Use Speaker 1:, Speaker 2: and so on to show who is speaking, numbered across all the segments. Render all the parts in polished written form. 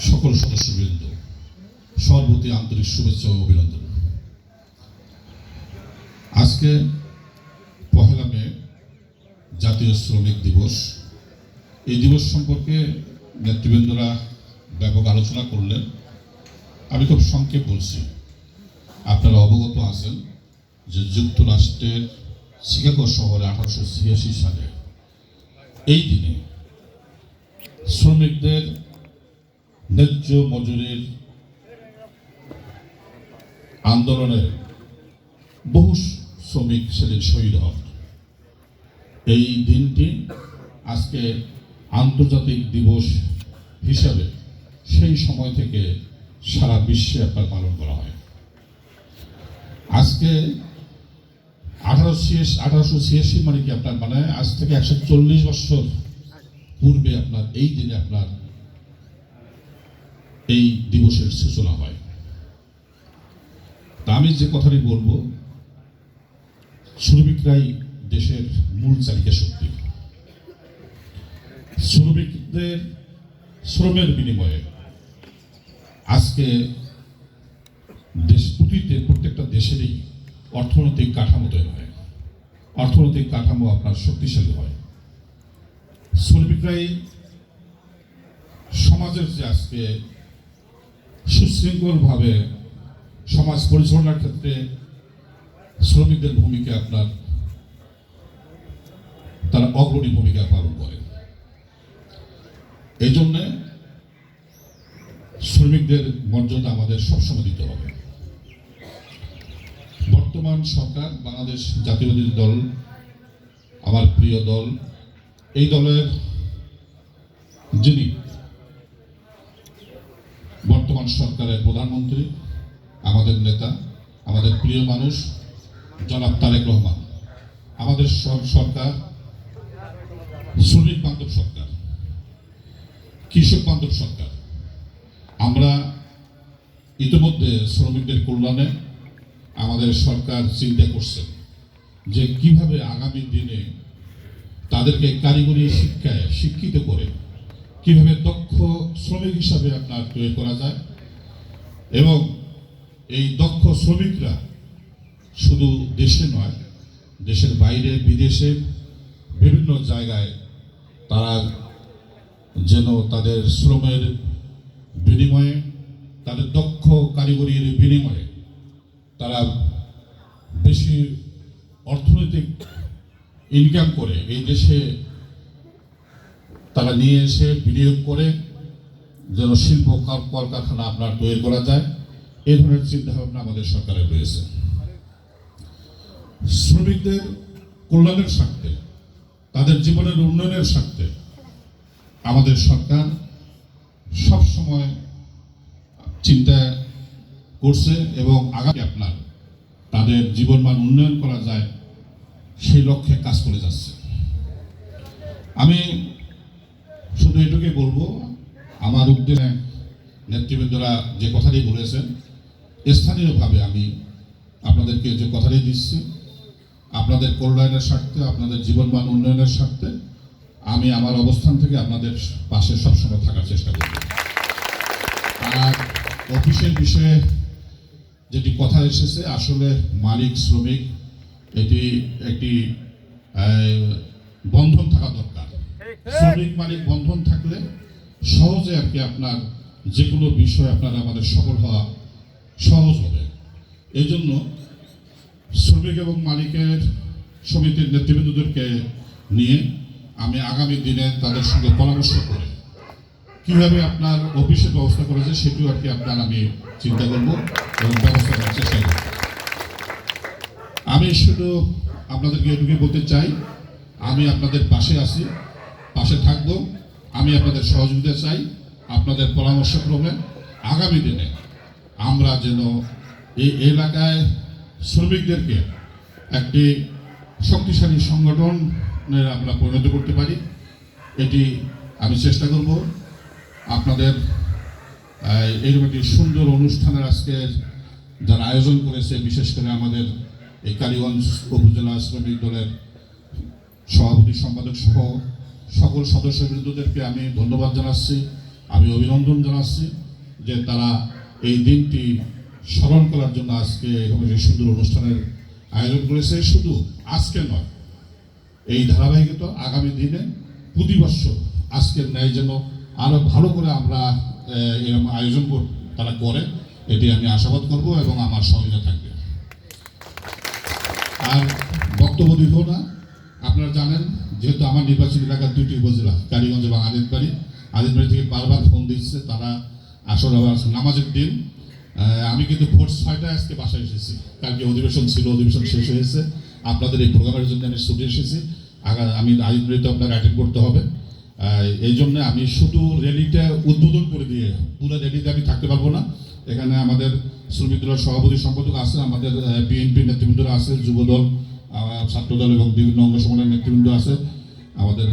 Speaker 1: সকল সদস্যবৃন্দ, সর্বতি আন্তরিক শুভেচ্ছা ও অভিনন্দন। আজকে 1 মে জাতীয় শ্রমিক দিবস। এই দিবস সম্পর্কে নেতৃবৃন্দরা ব্যাপক আলোচনা করলেন। আমি খুব সংক্ষেপ বলছি। আপনারা অবগত আছেন যে যুক্তরাষ্ট্রের শিকাগো শহরে 1886 সালে এই দিনে শ্রমিকদের ন্যায্য মজুরির আন্দোলনে বহু শ্রমিক সেদিন শহীদ হন। এই দিনটি আজকে আন্তর্জাতিক দিবস হিসাবে সেই সময় থেকে সারা বিশ্বে আপনার পালন করা হয়। আজকে 1886 মানে কি আপনার মানে আজ থেকে 140 বছর পূর্বে আপনার এই দিনে আপনার এই দিবসের সূচনা হয়। তা আমি যে কথাটি বলবো, শ্রমিকরাই দেশের মূল চালিকা শক্তি। শ্রমিকদের শ্রমের বিনিময়ে আজকে প্রত্যেকটা দেশেরই অর্থনৈতিক কাঠামো তৈরি হয়, অর্থনৈতিক কাঠামো আপনার শক্তিশালী হয়। শ্রমিকরাই সমাজের যে আজকে সুশৃঙ্খলভাবে সমাজ পরিচালনার ক্ষেত্রে শ্রমিকদের ভূমিকা আপনার তারা অগ্রণী ভূমিকা পালন করে। এই জন্যে শ্রমিকদের মর্যাদা আমাদের সবসময় দিতে হবে। বর্তমান সরকার বাংলাদেশ জাতীয়তাবাদী দল, আমার প্রিয় দল, এই দলের যিনি বর্তমান সরকারের প্রধানমন্ত্রী, আমাদের নেতা, আমাদের প্রিয় মানুষ জনাব তারেক রহমান, আমাদের সরকার শ্রমিক বান্ধব সরকার, কৃষক বান্ধব সরকার। আমরা ইতিমধ্যে শ্রমিকদের কল্যাণে আমাদের সরকার চিন্তা করছেন যে কিভাবে আগামী দিনে তাদেরকে কারিগরি শিক্ষায় শিক্ষিত করে কিভাবে দক্ষ শ্রমিক হিসাবে আপনার তৈরি করা যায়, এবং এই দক্ষ শ্রমিকরা শুধু দেশে নয়, দেশের বাইরে বিদেশে বিভিন্ন জায়গায় তারা যেন তাদের শ্রমের বিনিময়ে, তাদের দক্ষ কারিগরির বিনিময়ে তারা বেশি অর্থনৈতিক ইনকাম করে এই দেশে তারা নিয়ে এসে বিনিয়োগ করে যেন শিল্প কলকারখানা আপনার তৈরি করা যায়, এই ধরনের চিন্তাভাবনা আমাদের সরকারের রয়েছে। শ্রমিকদের কল্যাণের স্বার্থে, তাদের জীবনের উন্নয়নের স্বার্থে আমাদের সরকার সব সময় চিন্তা করছে এবং আগামী আপনার তাদের জীবনমান উন্নয়ন করা যায় সেই লক্ষ্যে কাজ করে যাচ্ছে। আমি শুধু এটুকুই বলবো, আমার উদ্যোগে নেতৃবৃন্দরা যে কথাটি বলেছেন, স্থানীয়ভাবে আমি আপনাদেরকে যে কথাটি দিচ্ছি, আপনাদের কল্যাণের স্বার্থে, আপনাদের জীবনমান উন্নয়নের স্বার্থে আমি আমার অবস্থান থেকে আপনাদের পাশে সবসময় থাকার চেষ্টা করব। আর অফিসের বিষয়ে যেটি কথা এসেছে, আসলে মালিক শ্রমিক এটি একটি বন্ধন থাকা দরকার। শ্রমিক মালিক বন্ধন থাকলে সহজে আর কি আপনার যে কোনো বিষয় আপনার আমাদের সফল হওয়া সহজ হবে। এই জন্য শ্রমিক এবং মালিকের সমিতির নেতৃবৃন্দদেরকে নিয়ে আমি আগামী দিনে তাদের সঙ্গে পরামর্শ করে কিভাবে আপনার অফিসের ব্যবস্থা করা যায় সেটিও আর কি আপনার আমি চিন্তা করব এবং ব্যবস্থা করার চেষ্টা করব। আমি শুধু আপনাদেরকে এটুকুই বলতে চাই, আমি আপনাদের পাশে আছি, পাশে থাকব। আমি আপনাদের সহযোগিতা চাই। আপনাদের পরামর্শক্রমে আগামী দিনে আমরা যেন এই এলাকায় শ্রমিকদেরকে একটি শক্তিশালী সংগঠনের আমরা পরিণত করতে পারি, এটি আমি চেষ্টা করব। আপনাদের এইরকম একটি সুন্দর অনুষ্ঠানের আজকে যারা আয়োজন করেছে, বিশেষ করে আমাদের এই কালীগঞ্জ উপজেলা শ্রমিক দলের সভাপতি সম্পাদক সহ সকল সদস্যবৃন্দদেরকে আমি ধন্যবাদ জানাচ্ছি আমি অভিনন্দন জানাচ্ছি যে তারা এই দিনটি স্মরণ করার জন্য আজকে এরকম একটি সুন্দর অনুষ্ঠানের আয়োজন করেছে। শুধু আজকে নয়, এই ধারাবাহিকতা আগামী দিনে প্রতি বছর আজকের ন্যায় যেন আরো ভালো করে আমরা এরকম আয়োজন তারা করে, এটি আমি আশাবাদ করব এবং আমার সহযোগিতা থাকবে। আর বক্তব্য দীর্ঘ না, আপনারা জানেন যেহেতু আমার নির্বাচনী এলাকার দুটি উপজেলা কালীগঞ্জ এবং আদিতবাড়ি থেকে বারবার ফোন দিচ্ছে তারা আসলে নামাজের দিন। আমি কিন্তু ভোর 6টায় আজকে বাসায় এসেছি, কালকে অধিবেশন ছিল, অধিবেশন শেষ হয়েছে, আপনাদের এই প্রোগ্রামের জন্য আমি ছুটে এসেছি। আমি আদিতবাড়িতে আপনাকে অ্যাটেন্ড করতে হবে, এই জন্য আমি শুধু র্যালিটা উদ্বোধন করে দিয়ে পুরো র্যালিতে আমি থাকতে পারবো না। এখানে আমাদের শ্রমিক দলের সভাপতি সম্পাদক আছে, আমাদের বিএনপি নেতৃবৃন্দরা আছে, যুবদল, ছাত্রদল এবং বিভিন্ন অঙ্গ সংগঠনের নেতৃবৃন্দ আছে, আমাদের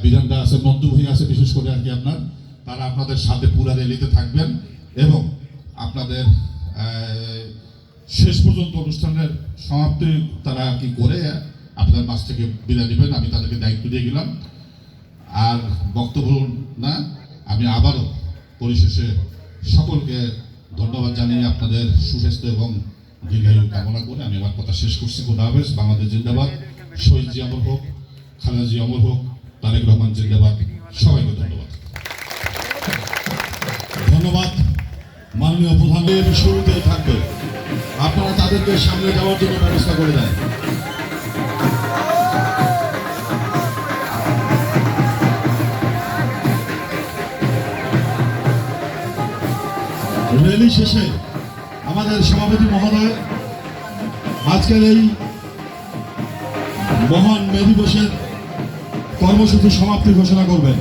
Speaker 1: বিধানটা আছে, মন্ত্রী ভাই আছে, বিশেষ করে আর কি তারা আপনাদের সাথে পুরা র্যালিতে থাকবেন এবং আপনাদের শেষ পর্যন্ত অনুষ্ঠানের সমাপ্তি তারা কি করে আপনাদের মাছ থেকে বিদায় নেবেন, আমি তাদেরকে দায়িত্ব দিয়ে গেলাম। আর বক্তব্য না, আমি আবারও পরিশেষে সকলকে ধন্যবাদ জানিয়ে আপনাদের সুস্বাস্থ্য এবং দীর্ঘায়ু কামনা করে আমি আমার কথা শেষ করছি। খোদা হাফেজ। বাংলাদেশ জিন্দাবাদ। শহীদ জি অমর হোক, খালেদা জি অমর হোক, তারেক রহমান জিন্দাবাদ। সবাইকে ধন্যবাদ।
Speaker 2: ধন্যবাদ। মাননীয় প্রধানের শুরুতে থাকবে, আপনারা তাদেরকে সামনে যাওয়ার জন্য ব্যবস্থা করে দেন। র্যালি শেষে আমাদের সভাপতি মহোদয় আজকের এই মহান মে দিবসের কর্মসূচি সমাপ্তি ঘোষণা করবেন।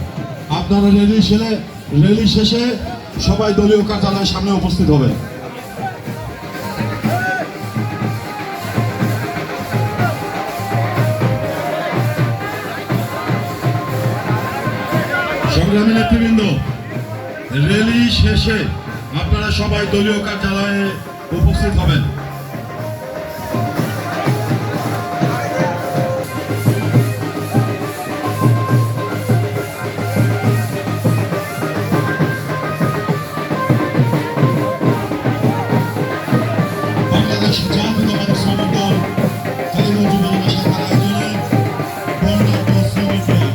Speaker 2: আপনারা র্যালি শেষে সবাই দলীয় কার্যালয়ের সামনে উপস্থিত হবেন। সংগ্রামী নেতৃবৃন্দ, র্যালি শেষে আপনারা সবাই দলীয় কার্যালয়ে উপস্থিত হবেন। বাংলাদেশ জাতীয়তাবাদী শ্রমিক দল কালীগঞ্জ উপজেলা শাখার আয়োজনে বর্ণাঢ্য শ্রমিকরা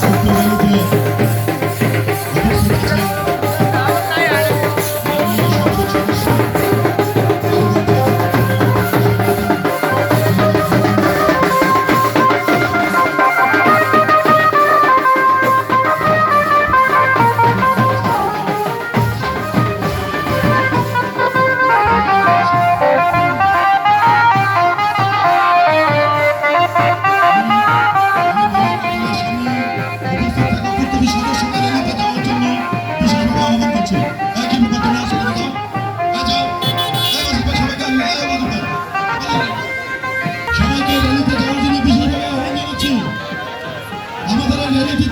Speaker 2: উক্ত র্যালিতে উপস্থিত আছেন। আমাদের র্যালিটি